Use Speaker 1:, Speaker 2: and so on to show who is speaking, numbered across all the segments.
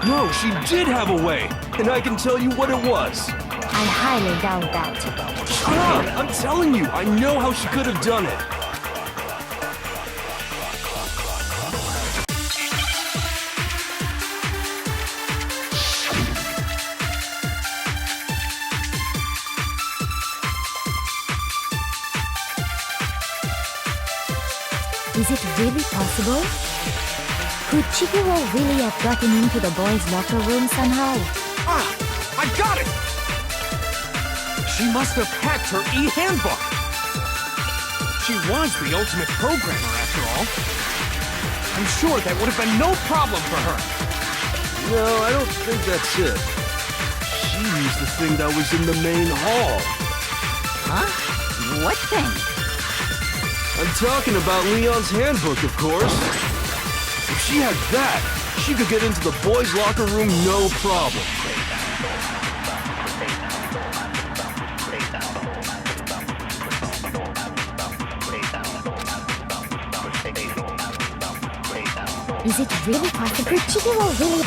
Speaker 1: No, she did have a way, and I can tell you what it was.
Speaker 2: I highly doubt that.
Speaker 1: Shut up! I'm telling you, I know how she could have done it.
Speaker 2: Is it really possible? Could Chihiro really have gotten into the boys' locker room somehow?
Speaker 3: Ah! I got it! She must have hacked her e-handbook! She was the ultimate programmer, after all. I'm sure that would have been no problem for her.
Speaker 1: No, I don't think that's it. She used the thing that was in the main hall.
Speaker 4: Huh? What thing?
Speaker 1: I'm talking about Leon's handbook, of course. If she had that, she could get into the boys' locker room no problem.
Speaker 2: Is it really possible? Could Chihiro really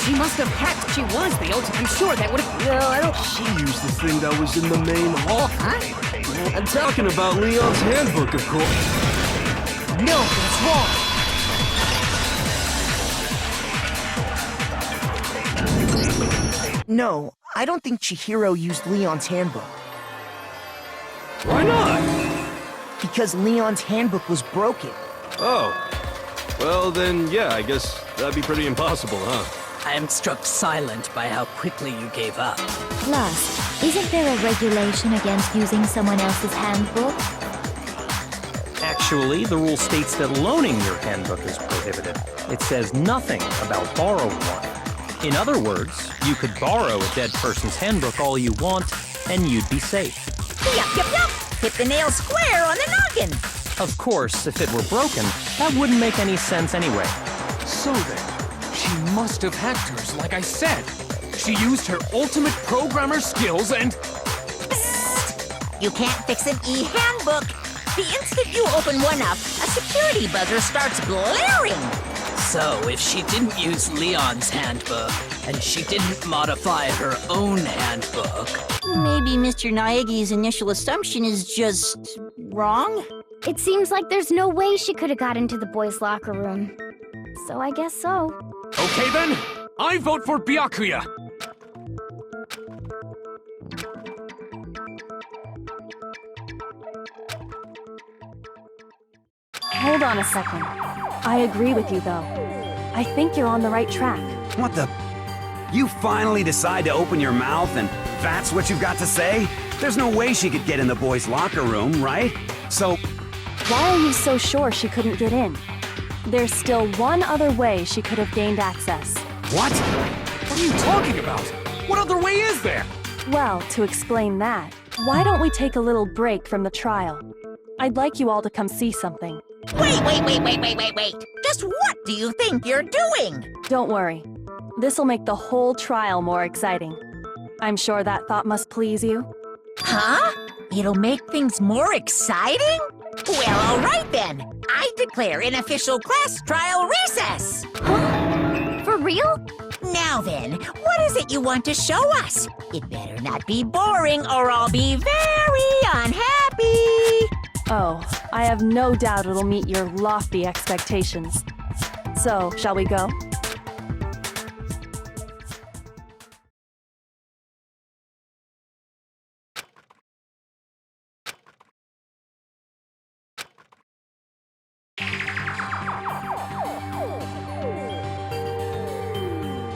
Speaker 4: She must have hacked. She was the ultimate. I'm sure that would have...
Speaker 1: No, I don't. She used the thing that was in the main hall.
Speaker 4: Huh?
Speaker 1: I'm talking about Leon's handbook, of course.
Speaker 4: No, that's wrong.
Speaker 5: No, I don't think Chihiro used Leon's handbook.
Speaker 1: Why not?
Speaker 5: Because Leon's handbook was broken.
Speaker 1: Oh. Well, then, yeah, I guess that'd be pretty impossible, huh?
Speaker 6: I am struck silent by how quickly you gave up.
Speaker 2: Plus, isn't there a regulation against using someone else's handbook?
Speaker 7: Actually, the rule states that loaning your handbook is prohibited. It says nothing about borrowing one. In other words, you could borrow a dead person's handbook all you want, and you'd be safe.
Speaker 4: Yup, yup, yup! Hit the nail square on the noggin!
Speaker 7: Of course, if it were broken, that wouldn't make any sense anyway.
Speaker 3: So then, she must have hacked hers, like I said. She used her ultimate programmer skills and...
Speaker 4: Psst! You can't fix an e-handbook! The instant you open one up, a security buzzer starts blaring!
Speaker 6: So, if she didn't use Leon's handbook, and she didn't modify her own handbook...
Speaker 4: Maybe Mr. Naegi's initial assumption is just... wrong?
Speaker 2: It seems like there's no way she could have got into the boys' locker room. So I guess so.
Speaker 3: Okay then, I vote for Byakuya!
Speaker 8: Hold on a second. I agree with you, though. I think you're on the right track.
Speaker 9: What the? You finally decide to open your mouth and that's what you've got to say? There's no way she could get in the boys' locker room, right? So...
Speaker 8: Why are you so sure she couldn't get in? There's still one other way she could have gained access.
Speaker 9: What?
Speaker 3: What are you talking about? What other way is there?
Speaker 8: Well, to explain that, why don't we take a little break from the trial? I'd like you all to come see something.
Speaker 4: Wait! Just what do you think you're doing?
Speaker 8: Don't worry. This'll make the whole trial more exciting. I'm sure that thought must please you.
Speaker 4: Huh? It'll make things more exciting? Well, all right then. I declare an official class trial recess.
Speaker 2: Huh? For real?
Speaker 4: Now then, what is it you want to show us? It better not be boring or I'll be very unhappy.
Speaker 8: Oh, I have no doubt it'll meet your lofty expectations. So, shall we go?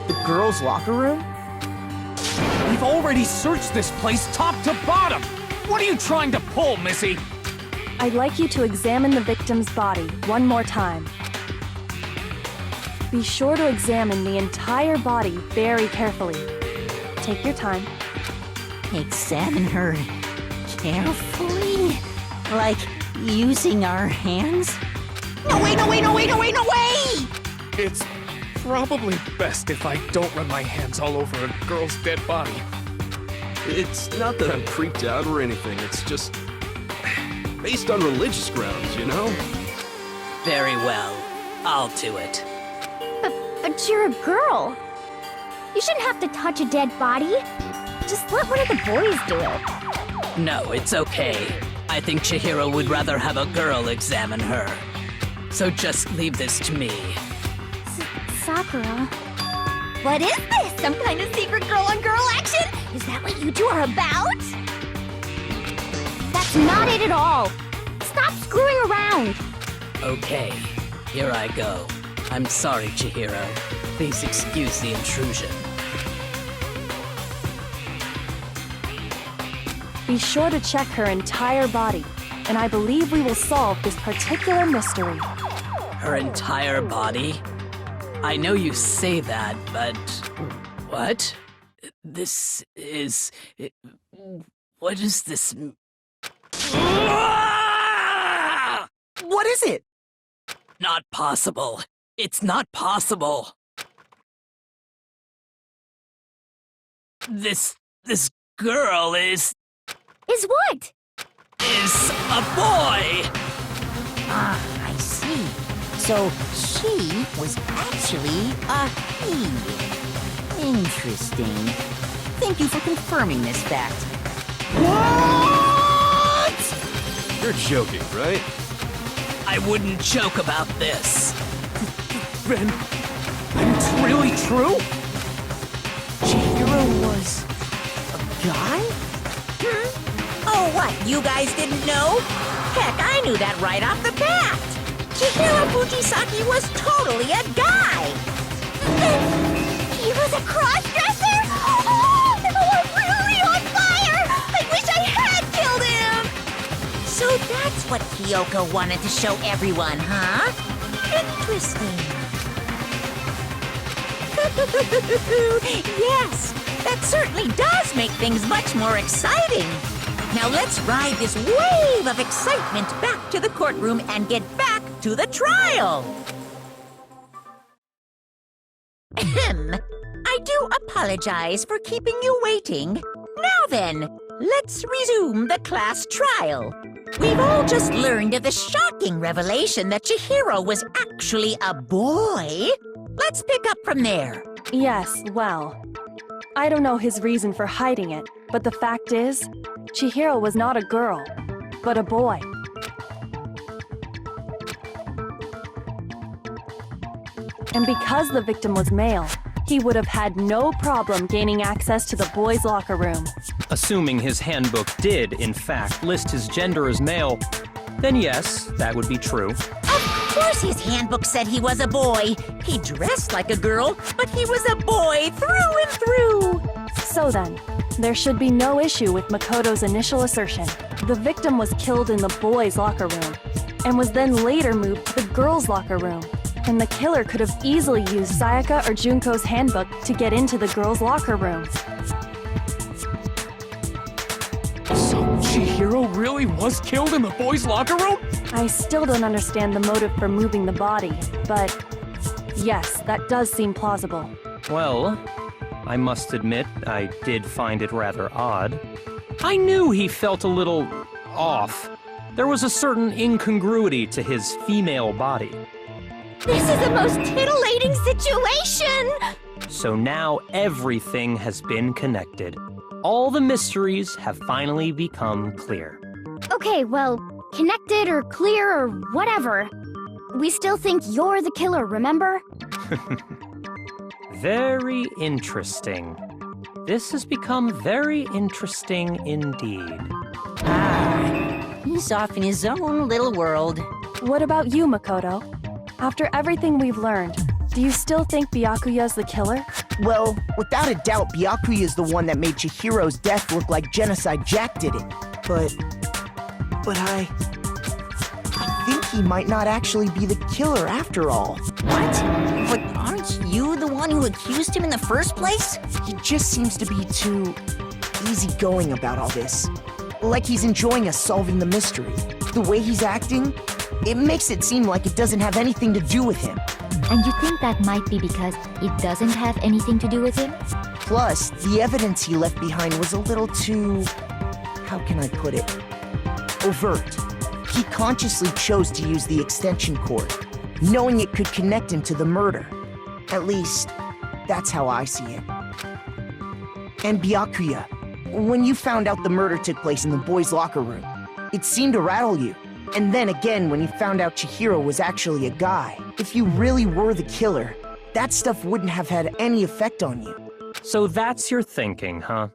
Speaker 5: The girls' locker room?
Speaker 3: We've already searched this place top to bottom! What are you trying to pull, Missy?
Speaker 8: I'd like you to examine the victim's body one more time. Be sure to examine the entire body very carefully. Take your time.
Speaker 4: Examine her carefully? Like using our hands? No way!
Speaker 3: It's probably best if I don't run my hands all over a girl's dead body.
Speaker 1: It's not that I'm creeped out or anything, it's just... based on religious grounds, you know?
Speaker 6: Very well. I'll do it.
Speaker 2: But you're a girl. You shouldn't have to touch a dead body. Just let one of the boys do it.
Speaker 6: No, it's okay. I think Chihiro would rather have a girl examine her. So just leave this to me.
Speaker 2: Sakura. What is this? Some kind of secret girl-on-girl action? Is that what you two are about? That's not it at all. Stop screwing around.
Speaker 6: Okay, here I go. I'm sorry, Chihiro. Please excuse the intrusion.
Speaker 8: Be sure to check her entire body, and I believe we will solve this particular mystery.
Speaker 6: Her entire body? I know you say that, but... What? This is... What is this...
Speaker 5: What is it?
Speaker 6: Not possible. It's not possible. This girl is
Speaker 2: what?
Speaker 6: Is a boy!
Speaker 4: Ah, I see. So she was actually a he. Interesting. Thank you for confirming this fact.
Speaker 1: What? You're joking, right?
Speaker 6: I wouldn't joke about this.
Speaker 3: Then it's really true?
Speaker 5: Chihiro was a guy?
Speaker 4: Oh, what? You guys didn't know? Heck, I knew that right off the bat. Chihiro Fujisaki was totally a guy.
Speaker 2: He was a cross-dresser? Oh, I'm really on fire! I wish I had killed him!
Speaker 4: So that's what Kyoko wanted to show everyone, huh? Interesting. Yes, that certainly does make things much more exciting. Now let's ride this wave of excitement back to the courtroom and get back to the trial. Ahem. I do apologize for keeping you waiting. Now then, let's resume the class trial. We've all just learned of the shocking revelation that Chihiro was actually a boy. Let's pick up from there.
Speaker 8: Yes, well, I don't know his reason for hiding it, but the fact is, Chihiro was not a girl, but a boy. And because the victim was male, he would have had no problem gaining access to the boys' locker room.
Speaker 7: Assuming his handbook did, in fact, list his gender as male, then yes, that would be true.
Speaker 4: Of course his handbook said he was a boy. He dressed like a girl, but he was a boy through and through.
Speaker 8: So then, there should be no issue with Makoto's initial assertion. The victim was killed in the boys' locker room, and was then later moved to the girls' locker room. And the killer could have easily used Sayaka or Junko's handbook to get into the girls' locker room.
Speaker 3: So Chihiro really was killed in the boys' locker room?
Speaker 8: I still don't understand the motive for moving the body, but yes, that does seem plausible.
Speaker 7: Well, I must admit, I did find it rather odd. I knew he felt a little off. There was a certain incongruity to his female body.
Speaker 2: This is the most titillating situation!
Speaker 7: So now everything has been connected. All the mysteries have finally become clear.
Speaker 2: Okay, well, connected or clear or whatever. We still think you're the killer, remember?
Speaker 7: Very interesting. This has become very interesting indeed.
Speaker 4: Ah, he's off in his own little world.
Speaker 8: What about you, Makoto? After everything we've learned, do you still think Byakuya's the killer?
Speaker 5: Well, without a doubt, Byakuya is the one that made Chihiro's death look like Genocide Jack did it. But I think he might not actually be the killer after all.
Speaker 4: What? But aren't you the one who accused him in the first place?
Speaker 5: He just seems to be too easygoing about all this. Like he's enjoying us solving the mystery. The way he's acting, it makes it seem like it doesn't have anything to do with him.
Speaker 2: And you think that might be because it doesn't have anything to do with him?
Speaker 5: Plus, the evidence he left behind was a little too... how can I put it? Overt. He consciously chose to use the extension cord, knowing it could connect him to the murder. At least, that's how I see it. And Byakuya, when you found out the murder took place in the boys' locker room, it seemed to rattle you. And then again, when you found out Chihiro was actually a guy, if you really were the killer, that stuff wouldn't have had any effect on you.
Speaker 7: So that's your thinking, huh?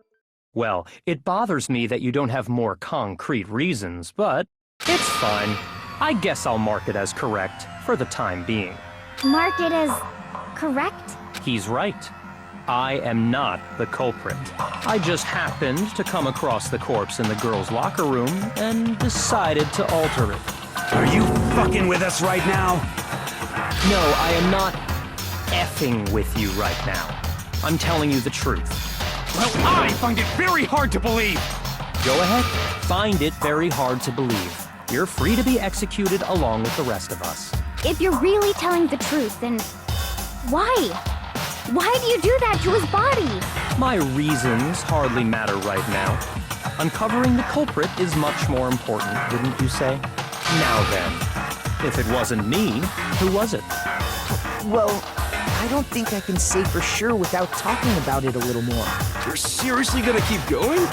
Speaker 7: Well, it bothers me that you don't have more concrete reasons, but it's fine. I guess I'll mark it as correct for the time being.
Speaker 2: Mark it as correct?
Speaker 7: He's right. I am not the culprit. I just happened to come across the corpse in the girls' locker room and decided to alter it.
Speaker 9: Are you fucking with us right now?
Speaker 7: No, I am not effing with you right now. I'm telling you the truth.
Speaker 3: Well, I find it very hard to believe.
Speaker 7: Go ahead, find it very hard to believe. You're free to be executed along with the rest of us.
Speaker 2: If you're really telling the truth, then why? Why do you do that to his body?
Speaker 7: My reasons hardly matter right now. Uncovering the culprit is much more important, wouldn't you say? Now then, if it wasn't me, who was it?
Speaker 5: Well, I don't think I can say for sure without talking about it a little more.
Speaker 1: You're seriously gonna keep going?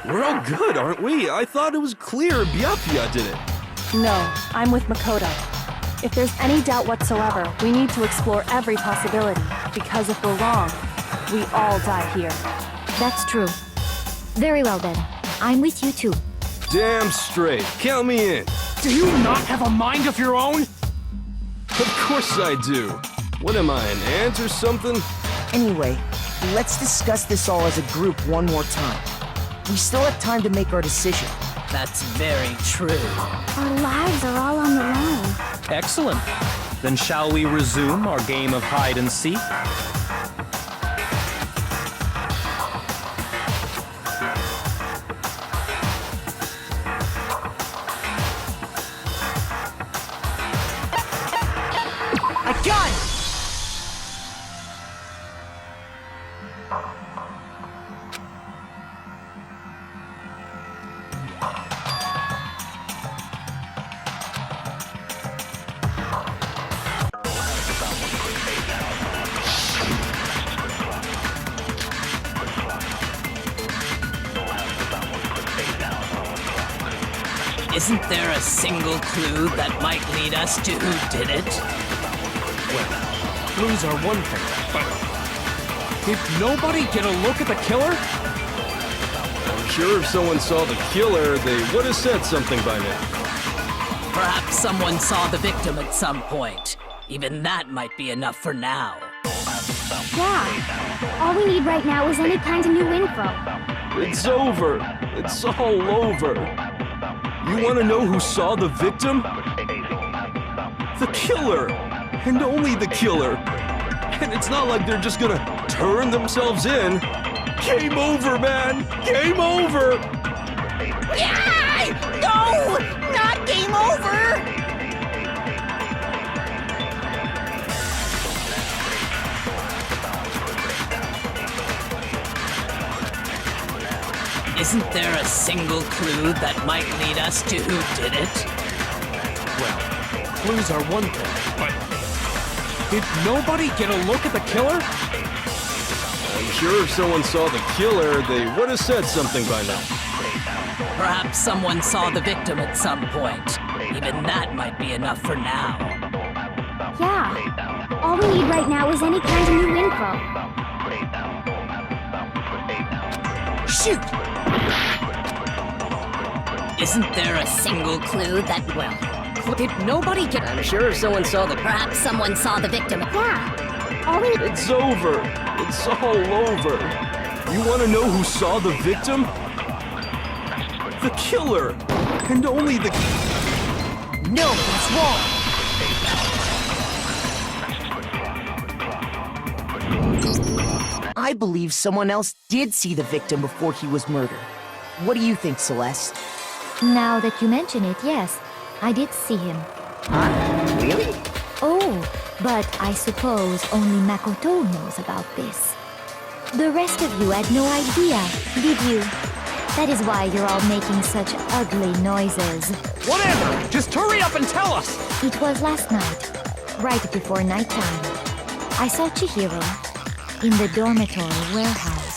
Speaker 1: We're all good, aren't we? I thought it was clear Byakuya did it.
Speaker 8: No, I'm with Makoto. If there's any doubt whatsoever, we need to explore every possibility, because if we're wrong, we all die here.
Speaker 2: That's true. Very well then. I'm with you too.
Speaker 1: Damn straight. Count me in.
Speaker 3: Do you not have a mind of your own?
Speaker 1: Of course I do. What am I, an ant or something?
Speaker 5: Anyway, let's discuss this all as a group one more time. We still have time to make our decision.
Speaker 6: That's very true.
Speaker 2: Our lives are all on the line.
Speaker 7: Excellent. Then shall we resume our game of hide and seek?
Speaker 5: I got it!
Speaker 6: Isn't there a single clue that might lead us to who did it?
Speaker 3: Well, clues are one thing, but did nobody get a look at the killer?
Speaker 1: I'm sure if someone saw the killer, they would have said something by now.
Speaker 6: Perhaps someone saw the victim at some point. Even that might be enough for now.
Speaker 2: Yeah. All we need right now is any kind of new info.
Speaker 1: It's over. It's all over. You want to know who saw the victim? The killer! And only the killer! And it's not like they're just gonna turn themselves in. Game over, man! Game over!
Speaker 4: Yeah! No! Not game over!
Speaker 6: Isn't there a single clue that might lead us to who did it?
Speaker 3: Well, clues are one thing, but did nobody get a look at the killer?
Speaker 1: I'm sure if someone saw the killer, they would have said something by now.
Speaker 6: Perhaps someone saw the victim at some point. Even that might be enough for now.
Speaker 2: Yeah. All we need right now is any kind of new info.
Speaker 5: Shoot!
Speaker 6: Isn't there a single clue that, well, did nobody get...
Speaker 4: I'm sure if someone saw the... Perhaps someone saw the victim.
Speaker 2: Yeah. All we need...
Speaker 1: It's over. It's all over. You want to know who saw the victim? The killer. And only the...
Speaker 5: No, that's wrong! I believe someone else did see the victim before he was murdered. What do you think, Celeste?
Speaker 2: Now that you mention it, yes. I did see him.
Speaker 5: Huh? Really?
Speaker 2: Oh, but I suppose only Makoto knows about this. The rest of you had no idea, did you? That is why you're all making such ugly noises.
Speaker 3: Whatever! Just hurry up and tell us!
Speaker 2: It was last night, right before nighttime. I saw Chihiro in the dormitory warehouse.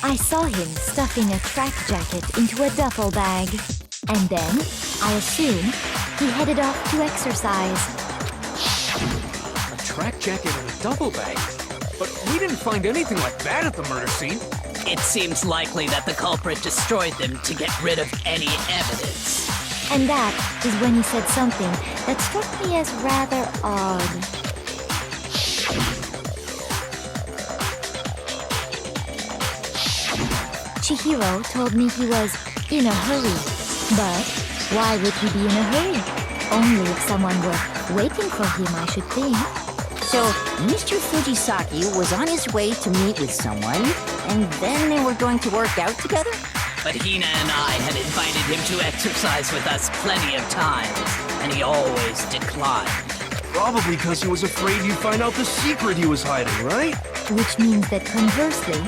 Speaker 2: I saw him stuffing a track jacket into a duffel bag. And then, I assume, he headed off to exercise.
Speaker 3: A track jacket and a duffel bag? But we didn't find anything like that at the murder scene.
Speaker 6: It seems likely that the culprit destroyed them to get rid of any evidence.
Speaker 2: And that is when he said something that struck me as rather odd. Chihiro told me he was in a hurry. But why would he be in a hurry? Only if someone were waiting for him, I should think.
Speaker 4: So, Mr. Fujisaki was on his way to meet with someone, and then they were going to work out together?
Speaker 6: But Hina and I had invited him to exercise with us plenty of times, and he always declined.
Speaker 1: Probably because he was afraid you'd find out the secret he was hiding, right?
Speaker 2: Which means that conversely,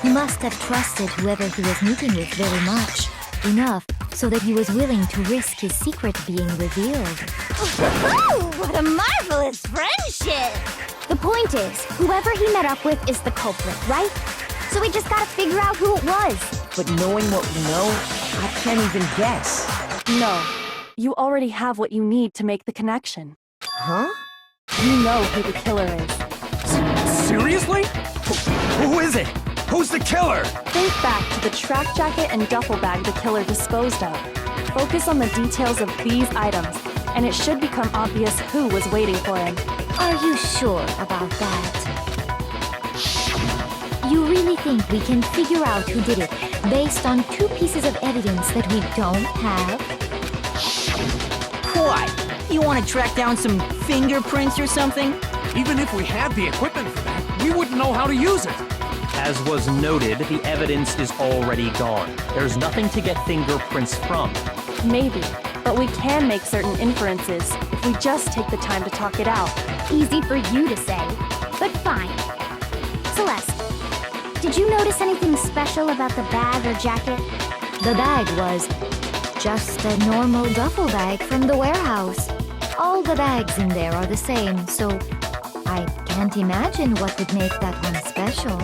Speaker 2: he must have trusted whoever he was meeting with very much. Enough so that he was willing to risk his secret being revealed.
Speaker 10: What a marvelous friendship!
Speaker 2: The point is, whoever he met up with is the culprit, right? So we just gotta figure out who it was.
Speaker 5: But knowing what we know, I can't even guess.
Speaker 8: No, you already have what you need to make the connection.
Speaker 5: Huh?
Speaker 8: You know who the killer is.
Speaker 3: Seriously?
Speaker 9: Who is it? Who's the killer?
Speaker 8: Think back to the track jacket and duffel bag the killer disposed of. Focus on the details of these items, and it should become obvious who was waiting for him.
Speaker 2: Are you sure about that? You really think we can figure out who did it based on two pieces of evidence that we don't have?
Speaker 4: What? You want to track down some fingerprints or something?
Speaker 3: Even if we had the equipment for that, we wouldn't know how to use it.
Speaker 7: As was noted, the evidence is already gone. There's nothing to get fingerprints from.
Speaker 8: Maybe, but we can make certain inferences if we just take the time to talk it out.
Speaker 10: Easy for you to say, but fine. Celeste, did you notice anything special about the bag or jacket?
Speaker 2: The bag was just a normal duffel bag from the warehouse. All the bags in there are the same, so I can't imagine what would make that one special.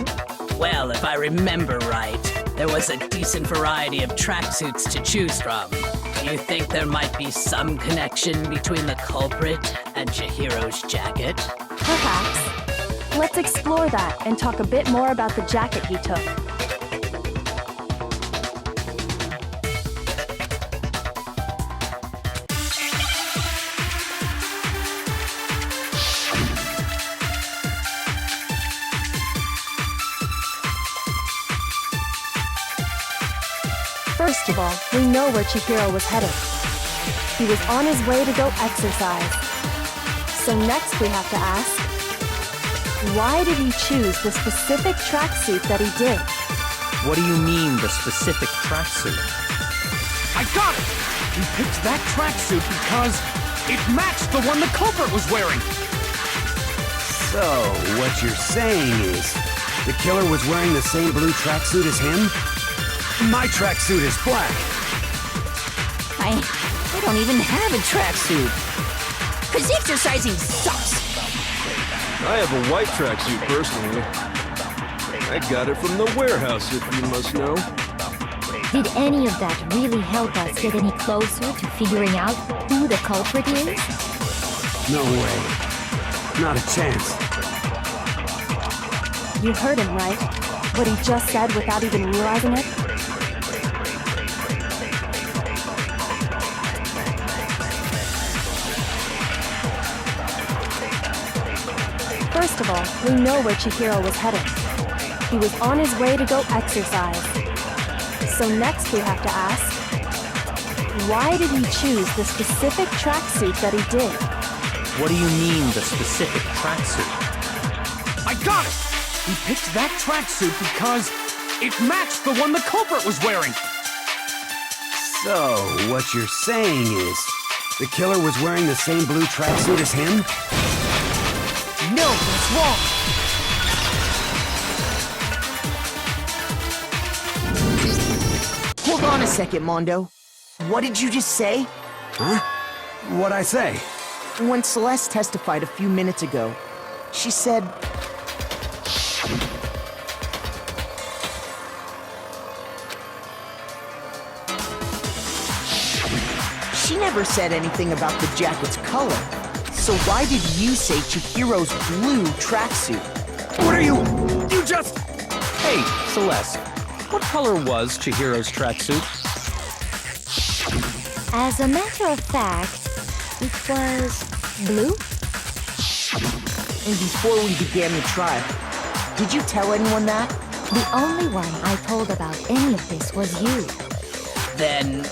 Speaker 6: Well, if I remember right, there was a decent variety of tracksuits to choose from. Do you think there might be some connection between the culprit and Chihiro's jacket?
Speaker 8: Perhaps. Let's explore that and talk a bit more about the jacket he took. First of all, we know where Chihiro was headed. He was on his way to go exercise. So next we have to ask, why did he choose the specific tracksuit that he did?
Speaker 7: What do you mean, the specific tracksuit?
Speaker 3: I got it! We picked that tracksuit because it matched the one the culprit was wearing.
Speaker 9: So, what you're saying is, the killer was wearing the same blue tracksuit as him? My tracksuit is black.
Speaker 4: I don't even have a tracksuit. 'Cause exercising sucks.
Speaker 1: I have a white tracksuit personally. I got it from the warehouse, if you must know.
Speaker 2: Did any of that really help us get any closer to figuring out who the culprit is?
Speaker 9: No way. Not a chance.
Speaker 8: You heard him, right? What he just said without even realizing it? First of all, we know where Chihiro was headed. He was on his way to go exercise. So next we have to ask, why did he choose the specific tracksuit that he did?
Speaker 7: What do you mean, the specific tracksuit?
Speaker 3: I got it! We picked that tracksuit because it matched the one the culprit was wearing.
Speaker 9: So, what you're saying is, the killer was wearing the same blue tracksuit as him?
Speaker 5: No, that's wrong! Hold on a second, Mondo. What did you just say?
Speaker 9: Huh? What'd I say?
Speaker 5: When Celeste testified a few minutes ago, she said... she never said anything about the jacket's color. So why did you say Chihiro's blue tracksuit?
Speaker 9: What are you? You just...
Speaker 7: Hey, Celeste, what color was Chihiro's tracksuit?
Speaker 2: As a matter of fact, it was blue?
Speaker 5: And before we began the trial, did you tell anyone that?
Speaker 2: The only one I told about any of this was you.
Speaker 6: Then,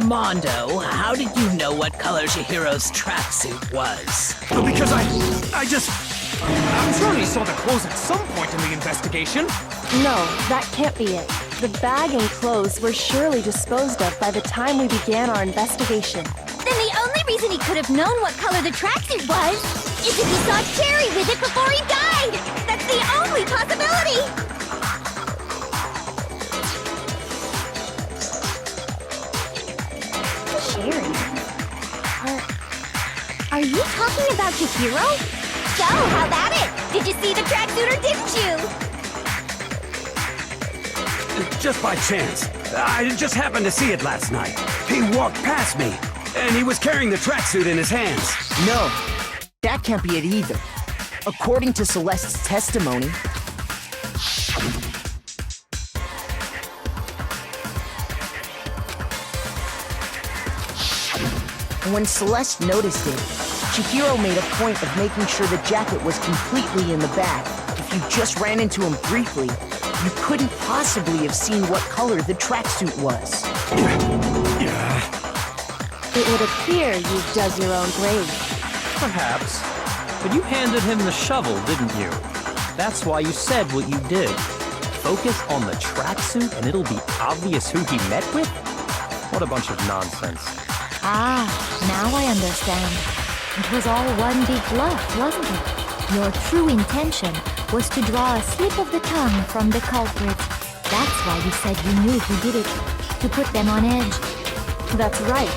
Speaker 6: Mondo, how did you know what color Chihiro's tracksuit was?
Speaker 3: Because I'm sure he saw the clothes at some point in the investigation.
Speaker 8: No, that can't be it. The bag and clothes were surely disposed of by the time we began our investigation.
Speaker 10: Then the only reason he could have known what color the tracksuit was is if he saw Cherry with it before he died! That's the only possibility! Cherry? Are you talking about Chihiro? So, how about it? Did you see the tracksuit or didn't you?
Speaker 9: Just by chance. I just happened to see it last night. He walked past me, and he was carrying the tracksuit in his hands.
Speaker 5: No, that can't be it either. According to Celeste's testimony, when Celeste noticed it, Chihiro made a point of making sure the jacket was completely in the bag. If you just ran into him briefly, you couldn't possibly have seen what color the tracksuit was.
Speaker 8: It would appear you've dug your own grave.
Speaker 7: Perhaps. But you handed him the shovel, didn't you? That's why you said what you did. Focus on the tracksuit and it'll be obvious who he met with? What a bunch of nonsense.
Speaker 2: Ah, now I understand. It was all one big bluff, wasn't it? Your true intention was to draw a slip of the tongue from the culprit. That's why you said you knew who did it, to put them on edge.
Speaker 8: That's right.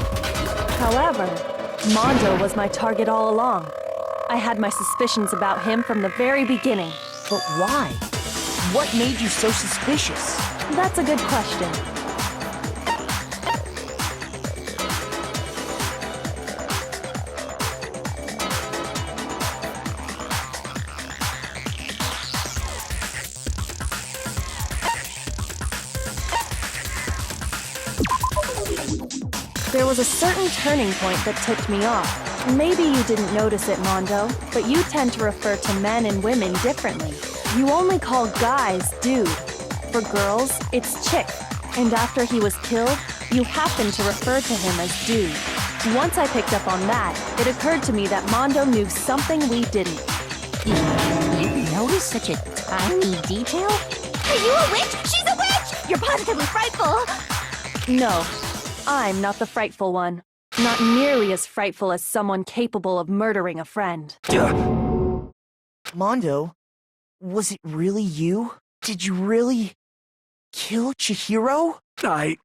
Speaker 8: However, Mondo was my target all along. I had my suspicions about him from the very beginning.
Speaker 5: But why? What made you so suspicious?
Speaker 8: That's a good question. There was a certain turning point that tipped me off. Maybe you didn't notice it, Mondo, but you tend to refer to men and women differently. You only call guys dude. For girls, it's chick. And after he was killed, you happen to refer to him as dude. Once I picked up on that, it occurred to me that Mondo knew something we didn't.
Speaker 4: You notice such a tiny detail?
Speaker 10: Are you a witch? She's a witch! You're positively frightful!
Speaker 8: No, I'm not the frightful one. Not nearly as frightful as someone capable of murdering a friend.
Speaker 5: Mondo, was it really you? Did you really kill Chihiro?
Speaker 9: I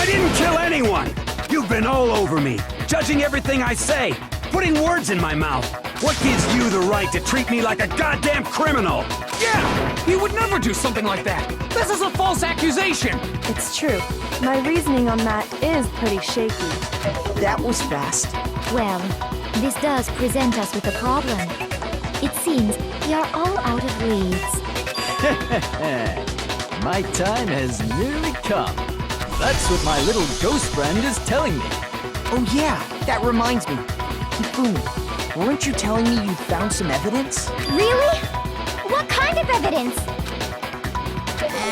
Speaker 9: didn't kill anyone! You've been all over me, judging everything I say, putting words in my mouth. What gives you the right to treat me like a goddamn criminal?
Speaker 3: Yeah! He would never do something like that! This is a false accusation!
Speaker 8: It's true. My reasoning on that is pretty shaky.
Speaker 5: That was fast.
Speaker 2: Well, this does present us with a problem. It seems we are all out of leads.
Speaker 11: My time has nearly come. That's what my little ghost friend is telling me.
Speaker 5: Oh yeah, that reminds me. Hifumi, weren't you telling me you found some evidence?
Speaker 10: Really? What kind of evidence?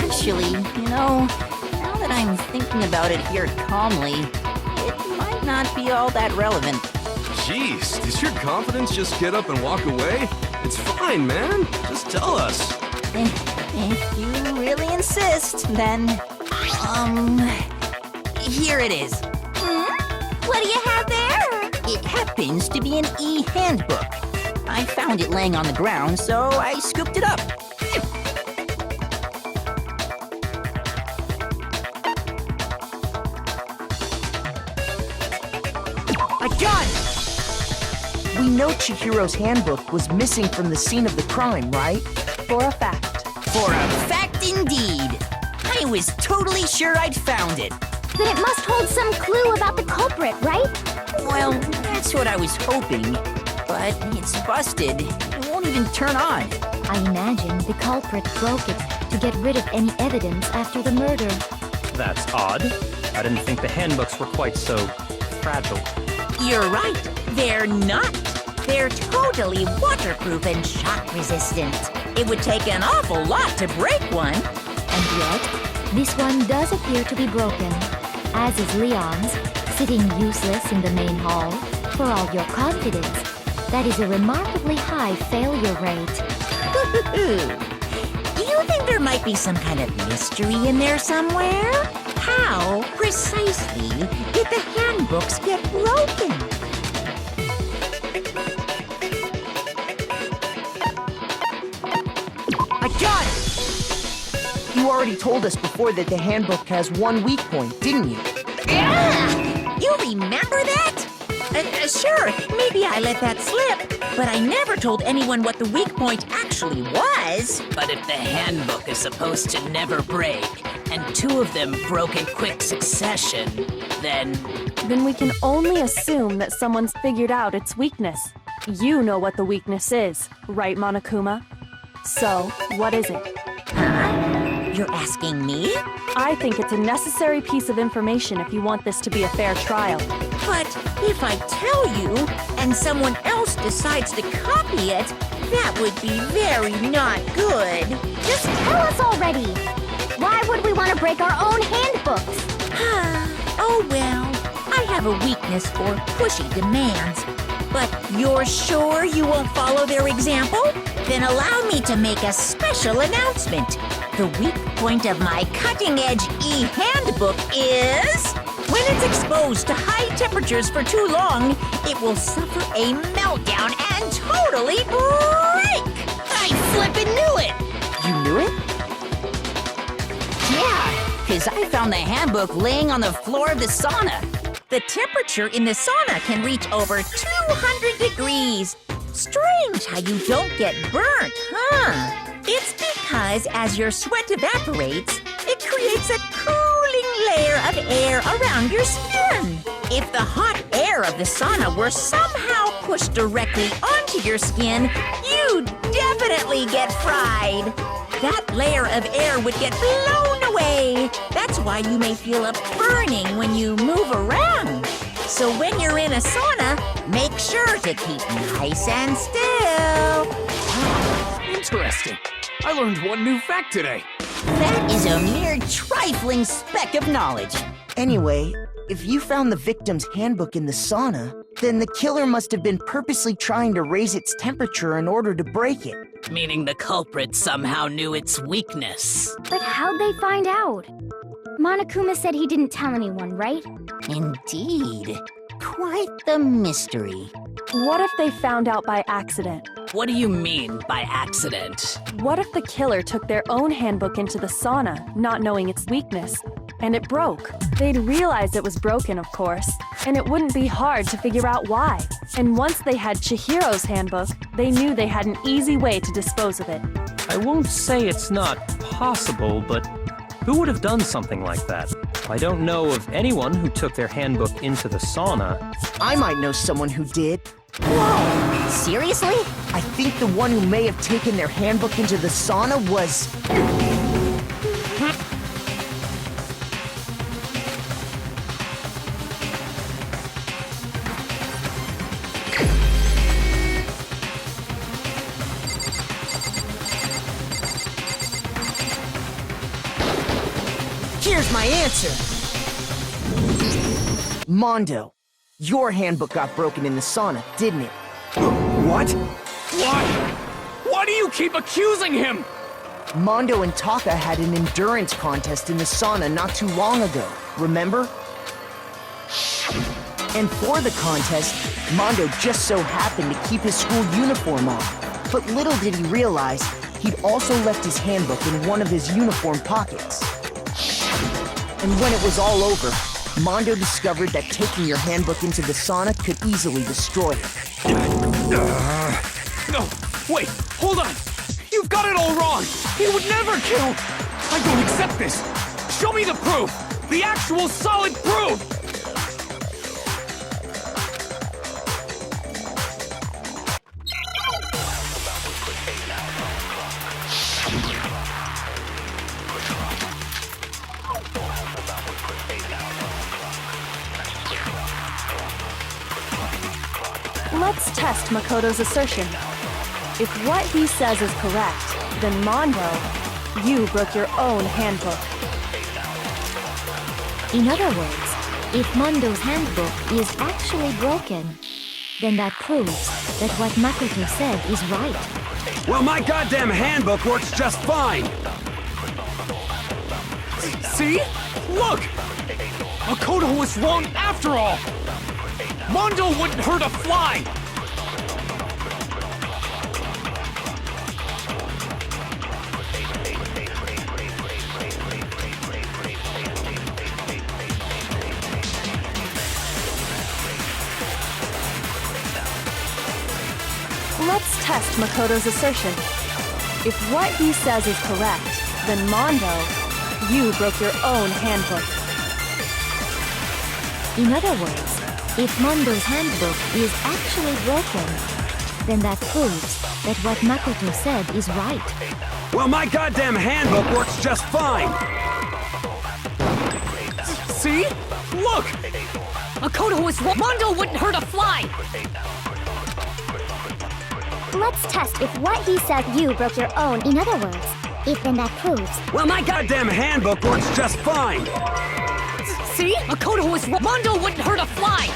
Speaker 4: Actually, now that I'm thinking about it here calmly, it might not be all that relevant.
Speaker 1: Jeez, does your confidence just get up and walk away? It's fine, man. Just tell us.
Speaker 4: If you really insist, then, here it is.
Speaker 10: What do you have there?
Speaker 4: It happens to be an e-handbook. I found it laying on the ground, so I scooped it up.
Speaker 5: I got it! We know Chihiro's handbook was missing from the scene of the crime, right?
Speaker 8: For a fact.
Speaker 4: For a fact indeed. I was totally sure I'd found it.
Speaker 10: Then it must hold some clue about the culprit, right?
Speaker 4: Well, that's what I was hoping. But it's busted. It won't even turn on.
Speaker 2: I imagine the culprit broke it to get rid of any evidence after the murder.
Speaker 7: That's odd. I didn't think the handbooks were quite so fragile.
Speaker 4: You're right. They're not. They're totally waterproof and shock resistant. It would take an awful lot to break one.
Speaker 2: And yet, this one does appear to be broken, as is Leon's, sitting useless in the main hall. For all your confidence, that is a remarkably high failure rate.
Speaker 4: Do you think there might be some kind of mystery in there somewhere? How precisely did the handbooks get broken?
Speaker 5: I got it! You already told us before that the handbook has one weak point, didn't you?
Speaker 4: Yeah! You remember that? Sure, maybe I let that slip, but I never told anyone what the weak point actually was.
Speaker 6: But if the handbook is supposed to never break, and two of them broke in quick succession, then
Speaker 8: we can only assume that someone's figured out its weakness. You know what the weakness is, right, Monokuma? So, what is it?
Speaker 4: You're asking me?
Speaker 8: I think it's a necessary piece of information if you want this to be a fair trial.
Speaker 4: But if I tell you, and someone else decides to copy it, that would be very not good.
Speaker 10: Just tell us already! Why would we want to break our own handbooks?
Speaker 4: Oh well, I have a weakness for pushy demands. But you're sure you won't follow their example? Then allow me to make a special announcement. The weak point of my cutting-edge e-handbook is... when it's exposed to high temperatures for too long, it will suffer a meltdown and totally break! I flippin' knew it!
Speaker 5: You knew it?
Speaker 4: Yeah, because I found the handbook laying on the floor of the sauna. The temperature in the sauna can reach over 200 degrees. Strange how you don't get burnt, huh? It's because as your sweat evaporates, it creates a cooling layer of air around your skin. If the hot air of the sauna were somehow pushed directly onto your skin, you'd definitely get fried. That layer of air would get blown away. That's why you may feel a burning when you move around. So when you're in a sauna, make sure to keep nice and still.
Speaker 3: Interesting. I learned one new fact today.
Speaker 4: That is a mere trifling speck of knowledge.
Speaker 5: Anyway, if you found the victim's handbook in the sauna, then the killer must have been purposely trying to raise its temperature in order to break it.
Speaker 6: meaning the culprit somehow knew its weakness.
Speaker 10: But how'd they find out? Monokuma said he didn't tell anyone, right?
Speaker 4: Indeed. Quite the mystery.
Speaker 8: What if they found out by accident?
Speaker 6: What do you mean by accident?
Speaker 8: What if the killer took their own handbook into the sauna, not knowing its weakness, and it broke? They'd realize it was broken, of course, and it wouldn't be hard to figure out why. And once they had Chihiro's handbook, they knew they had an easy way to dispose of it.
Speaker 7: I won't say it's not possible, but who would have done something like that? I don't know of anyone who took their handbook into the sauna.
Speaker 5: I might know someone who did.
Speaker 4: Whoa! Seriously?
Speaker 5: I think the one who may have taken their handbook into the sauna was... Here's my answer! Mondo, your handbook got broken in the sauna, didn't it?
Speaker 3: What? Why? Why do you keep accusing him?
Speaker 5: Mondo and Taka had an endurance contest in the sauna not too long ago, remember? And for the contest, Mondo just so happened to keep his school uniform on. But little did he realize, he'd also left his handbook in one of his uniform pockets. And when it was all over, Mondo discovered that taking your handbook into the sauna could easily destroy it.
Speaker 3: No, wait, hold on. You've got it all wrong. He would never kill. I don't accept this. Show me the proof! The actual solid proof!
Speaker 8: Let's test Makoto's assertion. If what he says is correct, then Mondo, you broke your own handbook.
Speaker 2: In other words, if Mondo's handbook is actually broken, then that proves that what Makoto said is right.
Speaker 9: Well, my goddamn handbook works just fine!
Speaker 3: See? Look! Makoto was wrong after all! Mondo wouldn't hurt a fly!
Speaker 8: Let's test Makoto's assertion. If what he says is correct, then Mondo, you broke your own handbook.
Speaker 2: In other words, if Mondo's handbook is actually broken, then that proves that what Makoto said is right.
Speaker 9: Well, my goddamn handbook works just fine!
Speaker 3: See? Look! Makoto was wrong. Mondo wouldn't hurt a fly!
Speaker 10: Let's test if what he said you broke your own. In other words, if then that proves.
Speaker 9: Well, my goddamn handbook works just fine!
Speaker 3: See? Makoto was wrong. Mondo wouldn't hurt a fly!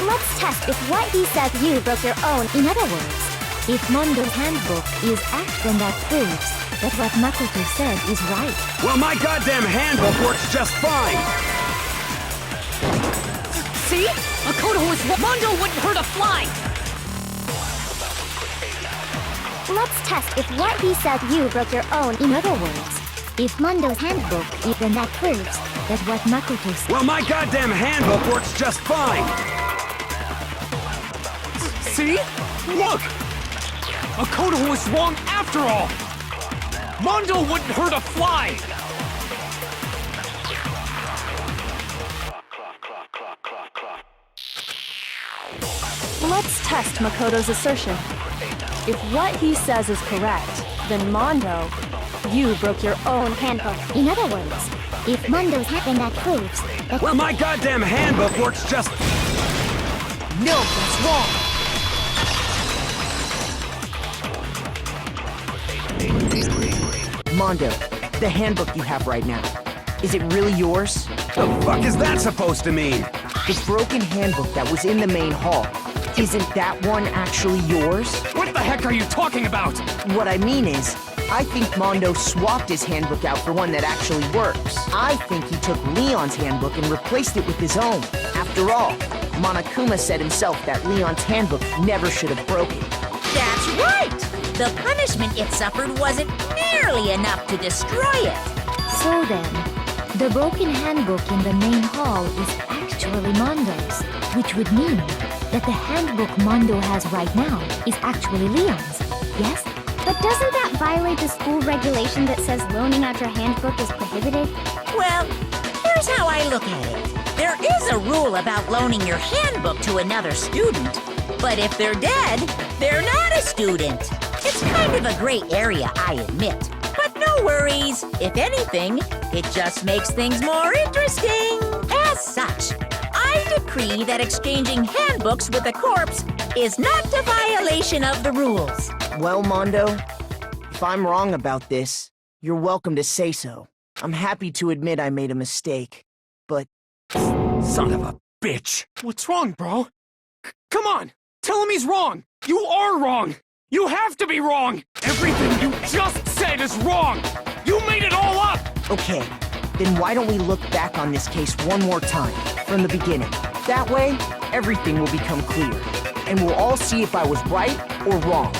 Speaker 10: Let's test if what he said you broke your own.
Speaker 2: In other words, if Mondo's handbook is act, then that proves that what Makoto said is right.
Speaker 9: Well, my goddamn handbook works just fine!
Speaker 3: See? Makoto was wrong. Mondo wouldn't hurt a fly!
Speaker 10: Let's test if what he said you broke your own.
Speaker 2: In other words, if Mondo's handbook is, then that proves that what Makoto said.
Speaker 9: Well, my goddamn handbook works just fine!
Speaker 3: See? Look! Makoto was wrong after all! Mondo wouldn't hurt a fly!
Speaker 8: Let's test Makoto's assertion. If what he says is correct, then Mondo, you broke your own handbook.
Speaker 10: In other words, if Mondo's then that proves that.
Speaker 9: Well, my goddamn handbook works just...
Speaker 5: No, that's wrong! Mondo, the handbook you have right now, is it really yours?
Speaker 9: The fuck is that supposed to mean?
Speaker 5: The broken handbook that was in the main hall, isn't that one actually yours?
Speaker 3: What the heck are you talking about?
Speaker 5: What I mean is, I think Mondo swapped his handbook out for one that actually works. I think he took Leon's handbook and replaced it with his own. After all, Monokuma said himself that Leon's handbook never should have broken.
Speaker 4: That's right! The punishment it suffered wasn't nearly enough to destroy it.
Speaker 2: So then, the broken handbook in the main hall is actually Mondo's, which would mean that the handbook Mondo has right now is actually Leon's, yes?
Speaker 10: But doesn't that violate the school regulation that says loaning out your handbook is prohibited?
Speaker 4: Well, here's how I look at it. There is a rule about loaning your handbook to another student, but if they're dead, they're not a student. It's kind of a gray area, I admit. But no worries. If anything, it just makes things more interesting. As such, I decree that exchanging handbooks with a corpse is not a violation of the rules.
Speaker 5: Well, Mondo, if I'm wrong about this, you're welcome to say so. I'm happy to admit I made a mistake, but...
Speaker 9: Son of a bitch!
Speaker 3: What's wrong, bro? Come on! Tell him he's wrong! You are wrong! You have to be wrong! Everything you just said is wrong! You made it all up!
Speaker 5: Okay, then why don't we look back on this case one more time, from the beginning? That way, everything will become clear, and we'll all see if I was right or wrong.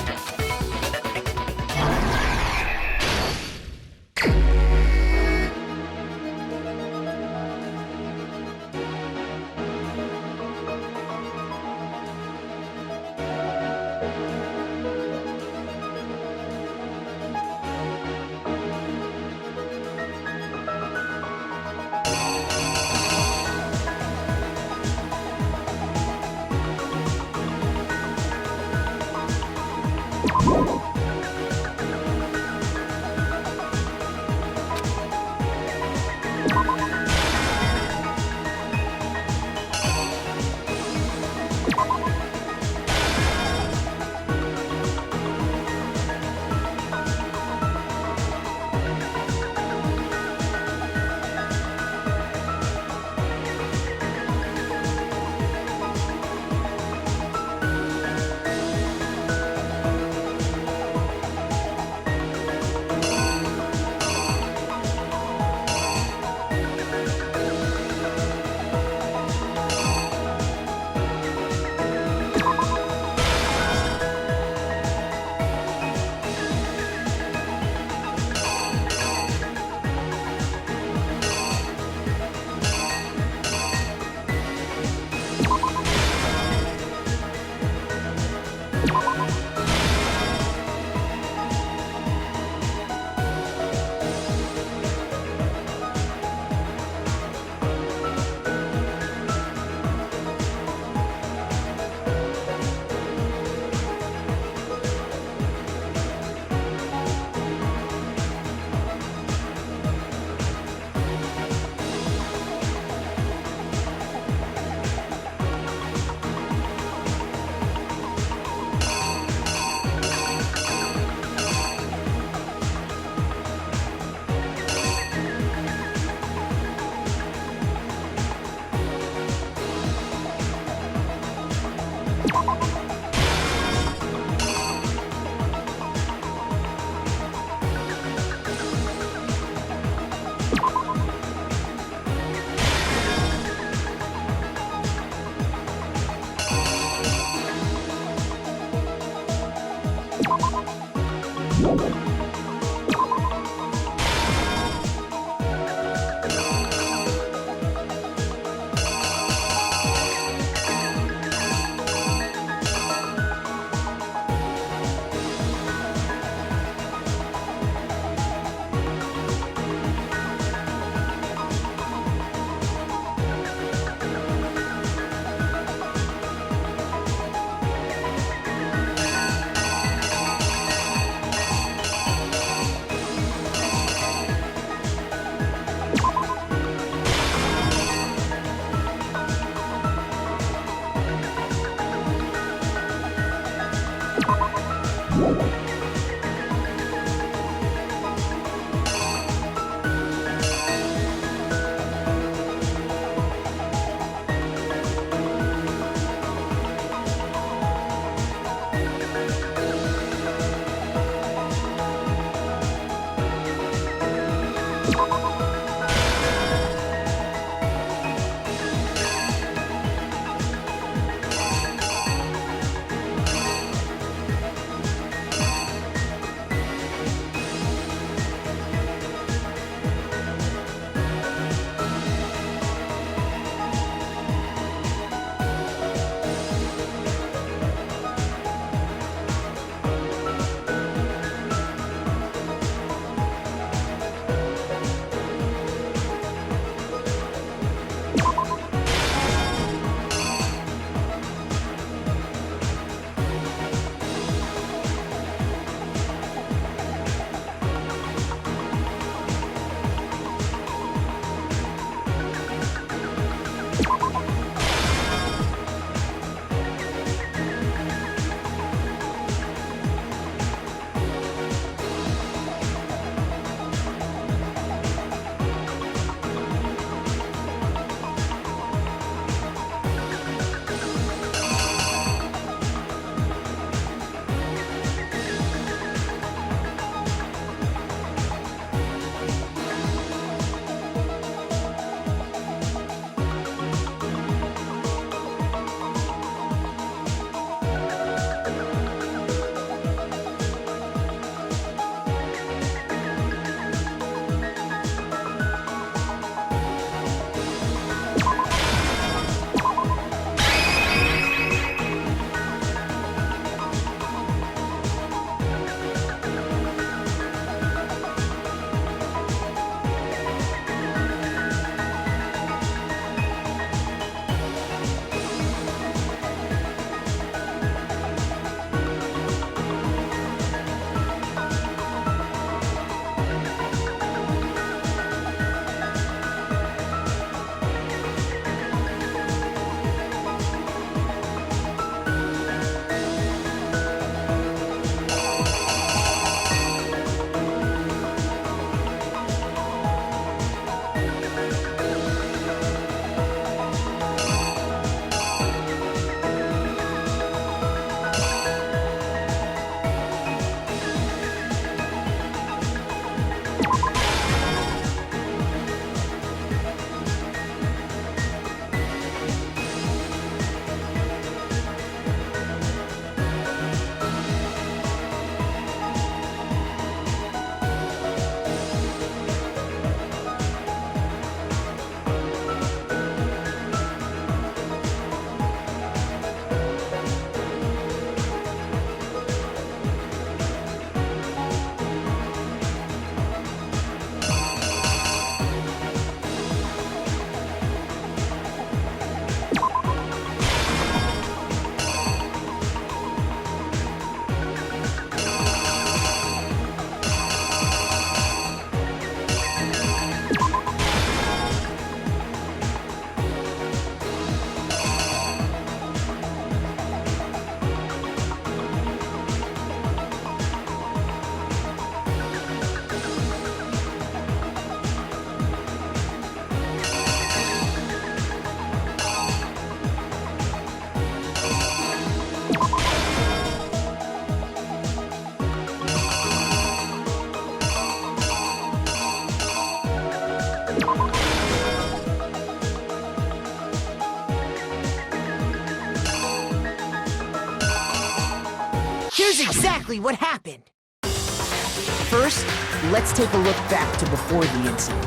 Speaker 5: Here's exactly what happened. First, let's take a look back to before the incident.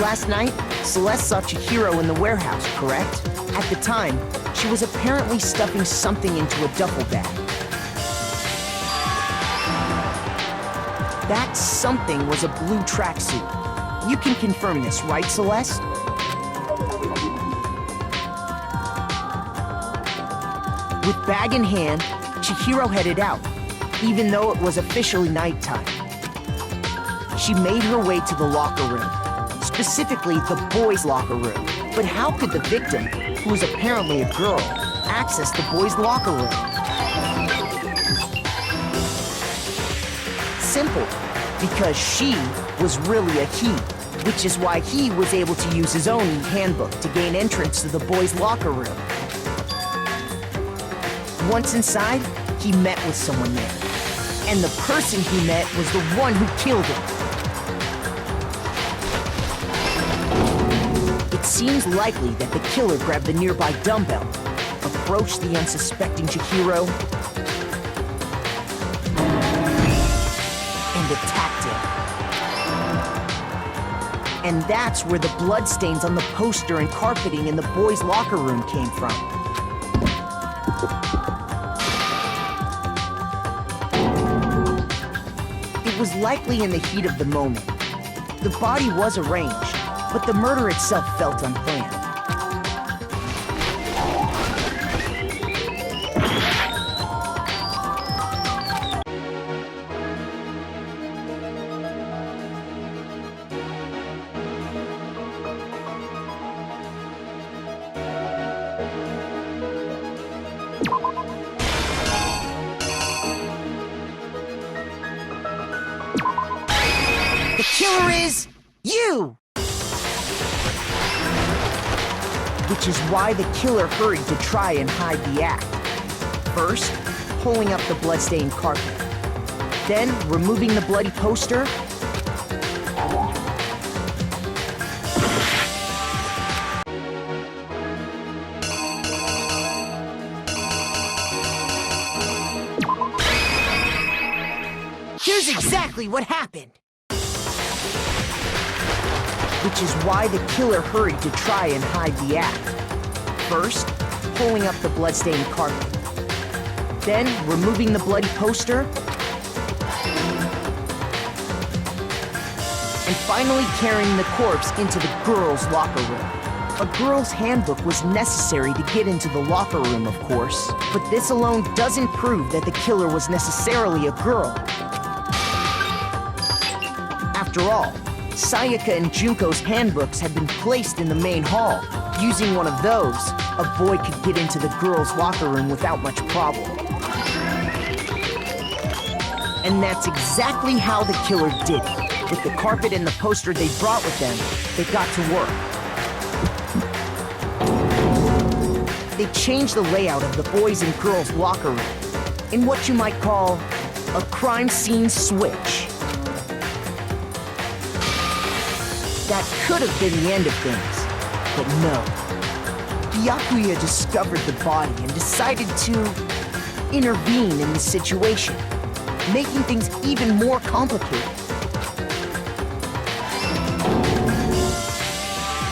Speaker 5: Last night, Celeste saw Chihiro in the warehouse, correct? At the time, she was apparently stuffing something into a duffel bag. That something was a blue tracksuit. You can confirm this, right, Celeste? With bag in hand, Chihiro headed out, even though it was officially nighttime. She made her way to the locker room, specifically the boys' locker room. But how could the victim, who was apparently a girl, access the boys' locker room? Simple, because she was really a he, which is why he was able to use his own handbook to gain entrance to the boys' locker room. Once inside, he met with someone there. And the person he met was the one who killed him. It seems likely that the killer grabbed the nearby dumbbell, approached the unsuspecting Chihiro, and attacked him. And that's where the bloodstains on the poster and carpeting in the boys' locker room came from. It was likely in the heat of the moment. The body was arranged, but the murder itself felt unplanned. The killer is you! Which is why the killer hurried to try and hide the act. First, pulling up the bloodstained carpet. Then, removing the bloody poster. Here's exactly what happened. Which is why the killer hurried to try and hide the act. First, pulling up the bloodstained carpet. Then, removing the bloody poster. And finally carrying the corpse into the girls' locker room. A girl's handbook was necessary to get into the locker room, of course. But this alone doesn't prove that the killer was necessarily a girl. After all, Sayaka and Junko's handbooks had been placed in the main hall. Using one of those, a boy could get into the girls' locker room without much problem. And that's exactly how the killer did it. With the carpet and the poster they brought with them, they got to work. They changed the layout of the boys' and girls' locker room in what you might call a crime scene switch. That could have been the end of things, but no. Byakuya discovered the body and decided to intervene in the situation, making things even more complicated.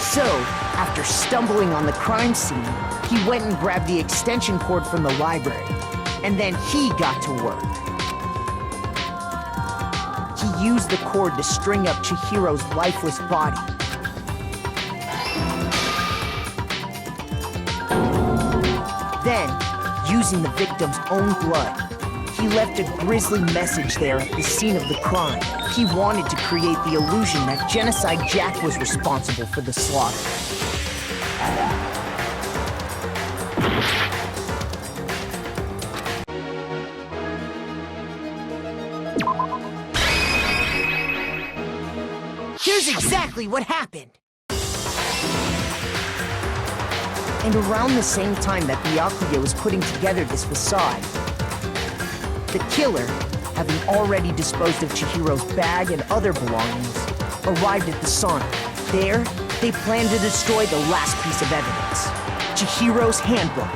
Speaker 5: So, after stumbling on the crime scene, he went and grabbed the extension cord from the library, and then he got to work. He used the cord to string up Chihiro's lifeless body. Then, using the victim's own blood, he left a grisly message there at the scene of the crime. He wanted to create the illusion that Genocide Jack was responsible for the slaughter. Here's exactly what happened. And around the same time that Byakuya was putting together this facade, the killer, having already disposed of Chihiro's bag and other belongings, arrived at the sauna. There, they planned to destroy the last piece of evidence, Chihiro's handbook.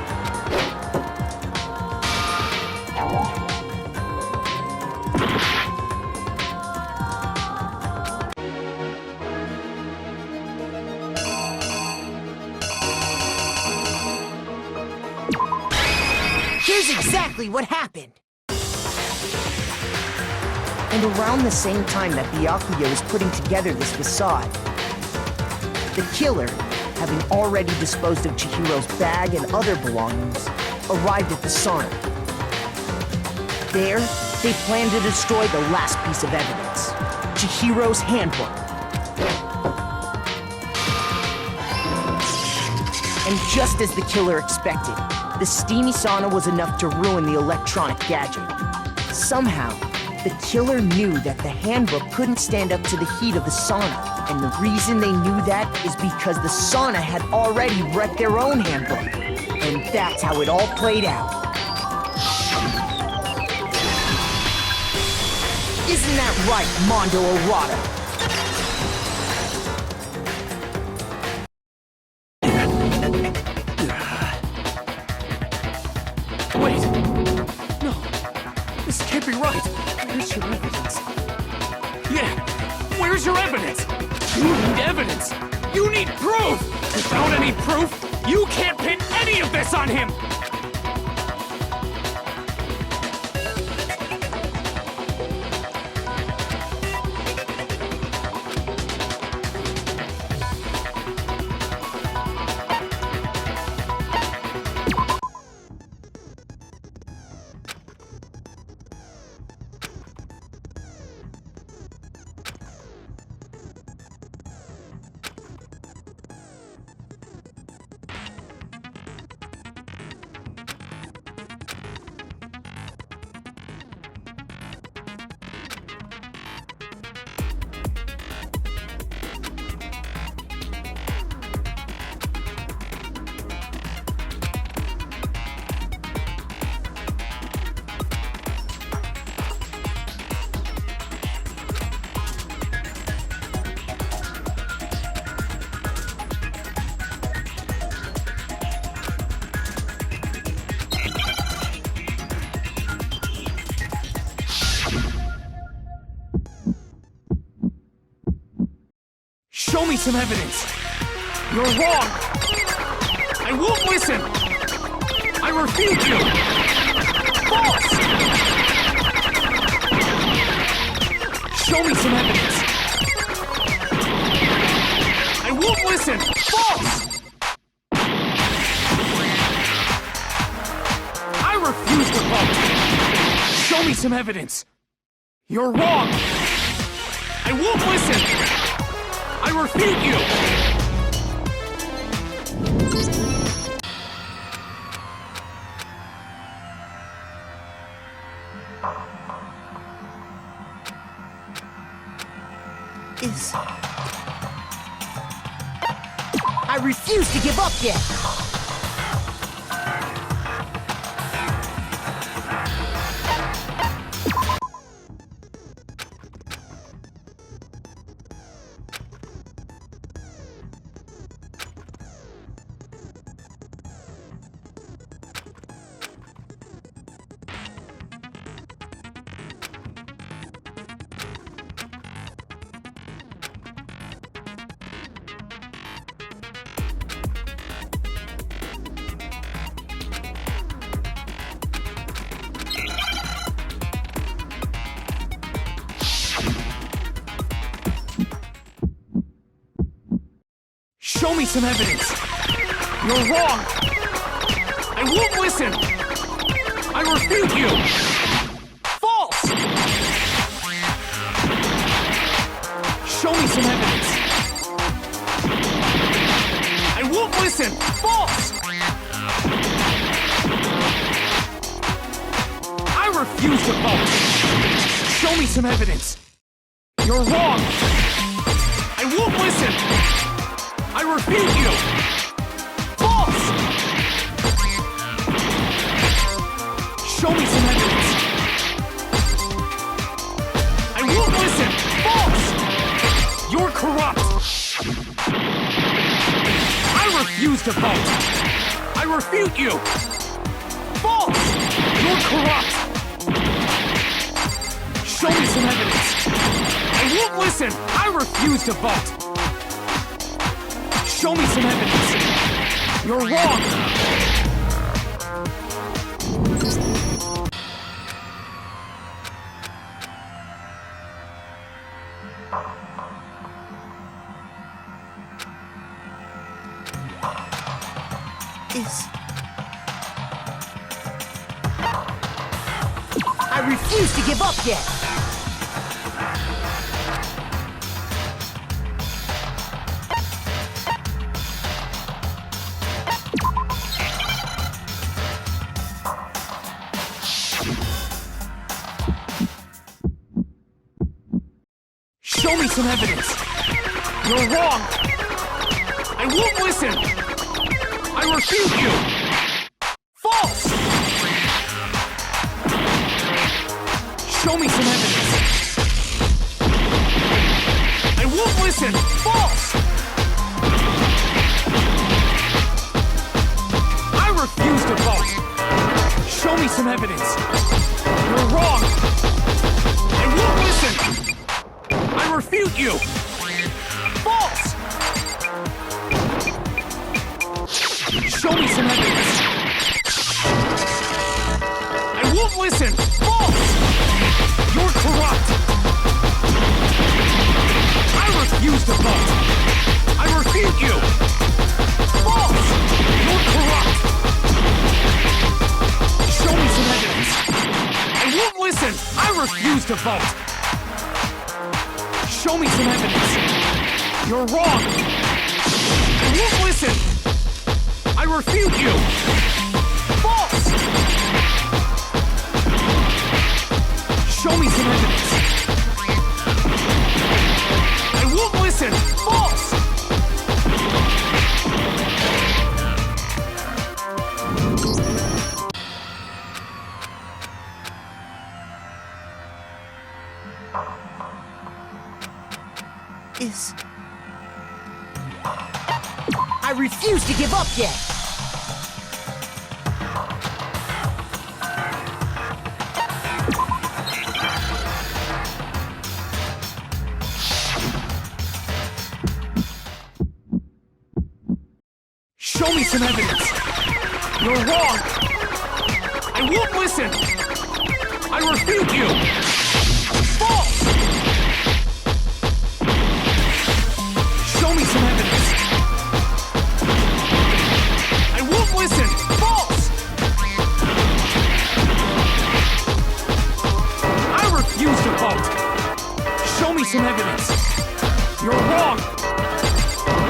Speaker 5: exactly what happened. And around the same time that Byakuya was putting together this facade, the killer, having already disposed of Chihiro's bag and other belongings, arrived at the sauna. There, they planned to destroy the last piece of evidence, Chihiro's handbook. And just as the killer expected, the steamy sauna was enough to ruin the electronic gadget. Somehow, the killer knew that the handbook couldn't stand up to the heat of the sauna. And the reason they knew that is because the sauna had already wrecked their own handbook. And that's how it all played out. Isn't that right, Mondo Arata?
Speaker 3: Wait! No, this can't be right. Where's your evidence? Yeah, where's your evidence? You need evidence! You need proof! Without any proof, you can't pin any of this on him! Show me some evidence! You're wrong! I won't listen! I refute you! False! Show me some evidence! I won't listen! False! I refuse to vote! Show me some evidence! You're wrong! I won't listen! I refute you!
Speaker 5: I refuse to give up yet!
Speaker 3: Show me some evidence! You're wrong! I won't listen! I refute you! False! Show me some evidence! I won't listen! False! I refuse to vote! Show me some evidence! You're wrong! I won't listen! I refute you! False! Show me some evidence! I won't listen! False! You're corrupt! I refuse to vote! I refute you! False! You're corrupt! Show me some evidence! I won't listen! I refuse to vote! Show me some evidence! You're wrong!
Speaker 5: I refuse to give up yet!
Speaker 3: Show me some evidence! You're wrong! I won't listen! I refute you! False! Show me some evidence! I won't listen! False! I refuse to vote! Show me some evidence! You're wrong! I won't listen! I refute you! False! Show me some evidence! I won't listen! False! You're corrupt! I refuse to vote! I refute you! False! You're corrupt! Show me some evidence! I won't listen! I refuse to vote! Show me some evidence! You're wrong! I won't listen! I refute you! False! Show me some evidence! I won't listen! False!
Speaker 5: I refuse to give up yet!
Speaker 3: Show me some evidence! You're wrong! I won't listen! I refute you! False! Show me some evidence! I won't listen! False! I refuse to vote! Show me some evidence! You're wrong!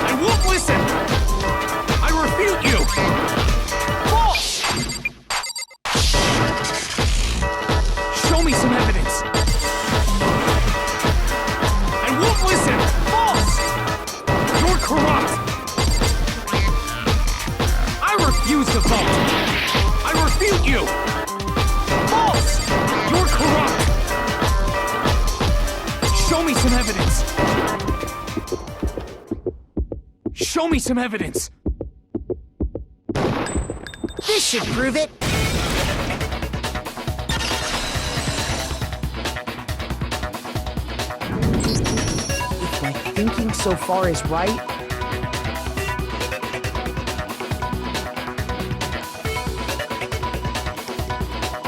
Speaker 3: I won't listen! I refute you! False! Show me some evidence! I won't listen! False! You're corrupt! I refuse to vote! I refute you! False! You're corrupt! Show me some evidence! Show me some evidence!
Speaker 5: This should prove it! If my thinking so far is right,